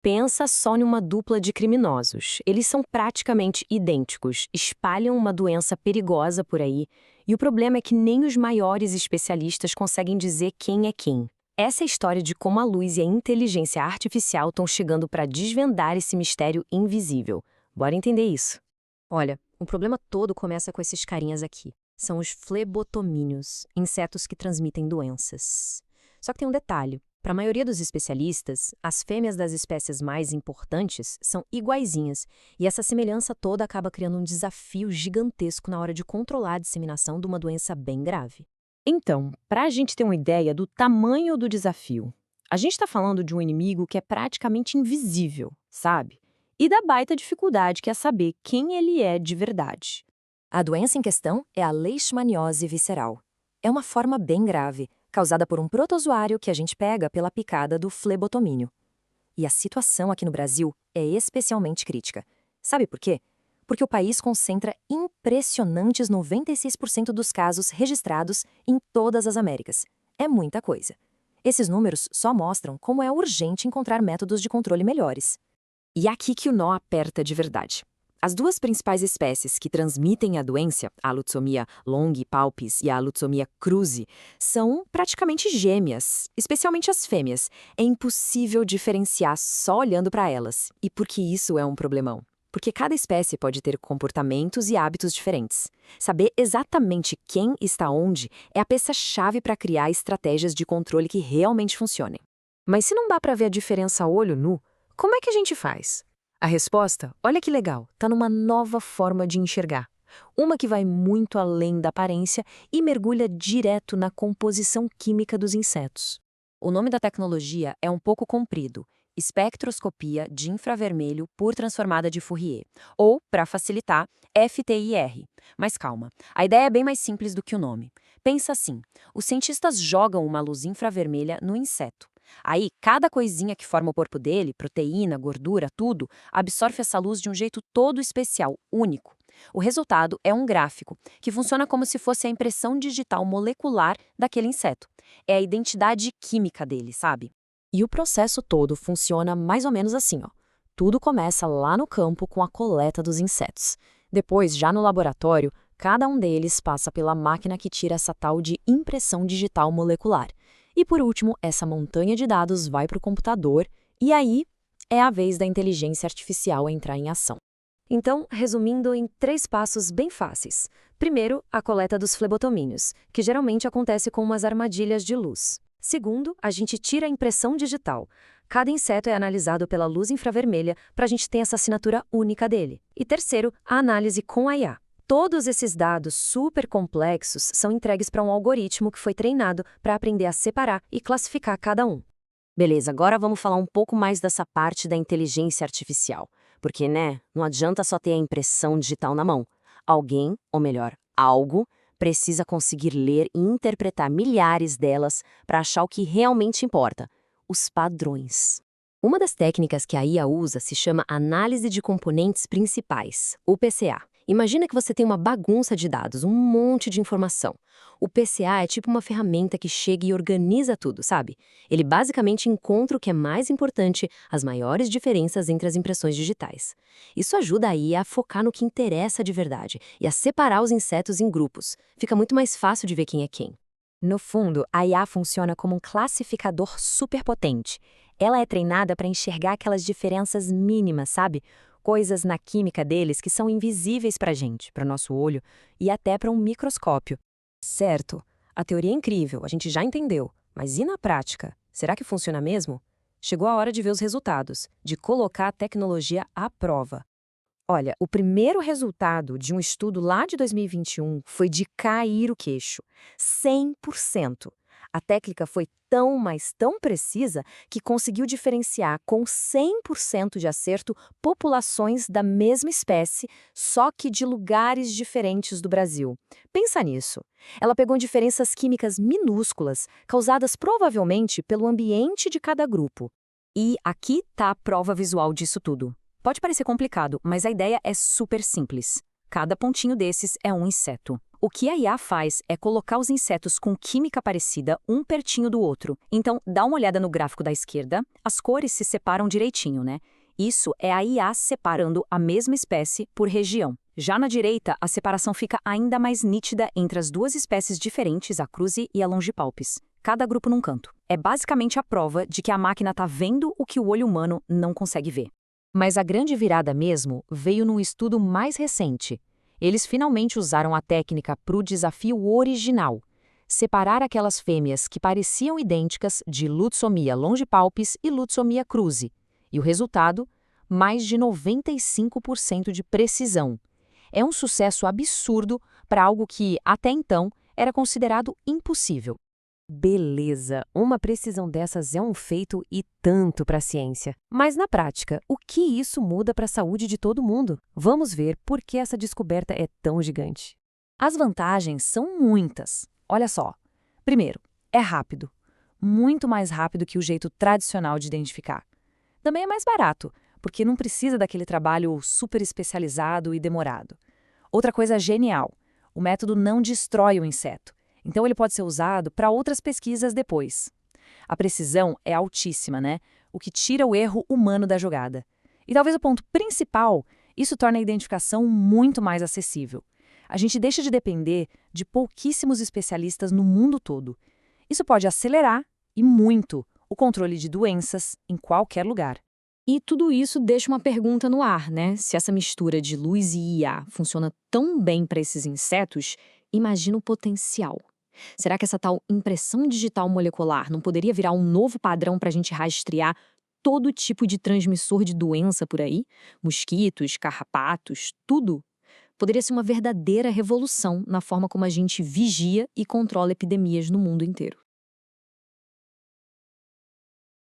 Pensa só numa dupla de criminosos. Eles são praticamente idênticos, espalham uma doença perigosa por aí, e o problema é que nem os maiores especialistas conseguem dizer quem é quem. Essa é a história de como a luz e a inteligência artificial estão chegando para desvendar esse mistério invisível. Bora entender isso. Olha, o problema todo começa com esses carinhas aqui. São os flebotomíneos, insetos que transmitem doenças. Só que tem um detalhe. Para a maioria dos especialistas, as fêmeas das espécies mais importantes são iguaizinhas, e essa semelhança toda acaba criando um desafio gigantesco na hora de controlar a disseminação de uma doença bem grave. Então, para a gente ter uma ideia do tamanho do desafio, a gente está falando de um inimigo que é praticamente invisível, sabe? E da baita dificuldade que é saber quem ele é de verdade. A doença em questão é a leishmaniose visceral. É uma forma bem grave, causada por um protozoário que a gente pega pela picada do flebotomínio. E a situação aqui no Brasil é especialmente crítica. Sabe por quê? Porque o país concentra impressionantes 96% dos casos registrados em todas as Américas. É muita coisa. Esses números só mostram como é urgente encontrar métodos de controle melhores. E é aqui que o nó aperta de verdade. As duas principais espécies que transmitem a doença, a Lutzomia longipalpis e a Lutzomia cruzi, são praticamente gêmeas, especialmente as fêmeas. É impossível diferenciar só olhando para elas. E por que isso é um problemão? Porque cada espécie pode ter comportamentos e hábitos diferentes. Saber exatamente quem está onde é a peça-chave para criar estratégias de controle que realmente funcionem. Mas se não dá para ver a diferença a olho nu, como é que a gente faz? A resposta, olha que legal, está numa nova forma de enxergar. Uma que vai muito além da aparência e mergulha direto na composição química dos insetos. O nome da tecnologia é um pouco comprido, espectroscopia de infravermelho por transformada de Fourier, ou, para facilitar, FTIR. Mas calma, a ideia é bem mais simples do que o nome. Pensa assim, os cientistas jogam uma luz infravermelha no inseto. Aí, cada coisinha que forma o corpo dele, proteína, gordura, tudo, absorve essa luz de um jeito todo especial, único. O resultado é um gráfico, que funciona como se fosse a impressão digital molecular daquele inseto. É a identidade química dele, sabe? E o processo todo funciona mais ou menos assim, ó. Tudo começa lá no campo com a coleta dos insetos. Depois, já no laboratório, cada um deles passa pela máquina que tira essa tal de impressão digital molecular. E por último, essa montanha de dados vai para o computador e aí é a vez da inteligência artificial entrar em ação. Então, resumindo em 3 passos bem fáceis. Primeiro, a coleta dos flebotomíneos, que geralmente acontece com umas armadilhas de luz. Segundo, a gente tira a impressão digital. Cada inseto é analisado pela luz infravermelha para a gente ter essa assinatura única dele. E terceiro, a análise com a IA. Todos esses dados super complexos são entregues para um algoritmo que foi treinado para aprender a separar e classificar cada um. Beleza, agora vamos falar um pouco mais dessa parte da inteligência artificial. Porque, não adianta só ter a impressão digital na mão. Alguém, ou melhor, algo, precisa conseguir ler e interpretar milhares delas para achar o que realmente importa: os padrões. Uma das técnicas que a IA usa se chama Análise de Componentes Principais, o PCA. Imagina que você tem uma bagunça de dados, um monte de informação. O PCA é tipo uma ferramenta que chega e organiza tudo, sabe? Ele basicamente encontra o que é mais importante, as maiores diferenças entre as impressões digitais. Isso ajuda a IA a focar no que interessa de verdade e a separar os insetos em grupos. Fica muito mais fácil de ver quem é quem. No fundo, a IA funciona como um classificador superpotente. Ela é treinada para enxergar aquelas diferenças mínimas, sabe? Coisas na química deles que são invisíveis para a gente, para o nosso olho e até para um microscópio. Certo, a teoria é incrível, a gente já entendeu, mas e na prática? Será que funciona mesmo? Chegou a hora de ver os resultados, de colocar a tecnologia à prova. Olha, o primeiro resultado de um estudo lá de 2021 foi de cair o queixo, 100%. A técnica foi tão, mas tão precisa que conseguiu diferenciar com 100% de acerto populações da mesma espécie, só que de lugares diferentes do Brasil. Pensa nisso. Ela pegou diferenças químicas minúsculas, causadas provavelmente pelo ambiente de cada grupo. E aqui está a prova visual disso tudo. Pode parecer complicado, mas a ideia é super simples. Cada pontinho desses é um inseto. O que a IA faz é colocar os insetos com química parecida um pertinho do outro. Então, dá uma olhada no gráfico da esquerda, as cores se separam direitinho, né? Isso é a IA separando a mesma espécie por região. Já na direita, a separação fica ainda mais nítida entre as duas espécies diferentes, a Cruzi e a Longipalpis. Cada grupo num canto. É basicamente a prova de que a máquina está vendo o que o olho humano não consegue ver. Mas a grande virada mesmo veio num estudo mais recente. Eles finalmente usaram a técnica para o desafio original: separar aquelas fêmeas que pareciam idênticas de Lutzomia longipalpis e Lutzomia cruzi. E o resultado? Mais de 95% de precisão. É um sucesso absurdo para algo que, até então, era considerado impossível. Beleza, uma precisão dessas é um feito e tanto para a ciência. Mas na prática, o que isso muda para a saúde de todo mundo? Vamos ver por que essa descoberta é tão gigante. As vantagens são muitas. Olha só. Primeiro, é rápido. Muito mais rápido que o jeito tradicional de identificar. Também é mais barato, porque não precisa daquele trabalho super especializado e demorado. Outra coisa genial, o método não destrói o inseto. Então, ele pode ser usado para outras pesquisas depois. A precisão é altíssima, né? O que tira o erro humano da jogada. E talvez o ponto principal, isso torna a identificação muito mais acessível. A gente deixa de depender de pouquíssimos especialistas no mundo todo. Isso pode acelerar, e muito, o controle de doenças em qualquer lugar. E tudo isso deixa uma pergunta no ar, né? Se essa mistura de luz e IA funciona tão bem para esses insetos, imagina o potencial. Será que essa tal impressão digital molecular não poderia virar um novo padrão para a gente rastrear todo tipo de transmissor de doença por aí? Mosquitos, carrapatos, tudo? Poderia ser uma verdadeira revolução na forma como a gente vigia e controla epidemias no mundo inteiro.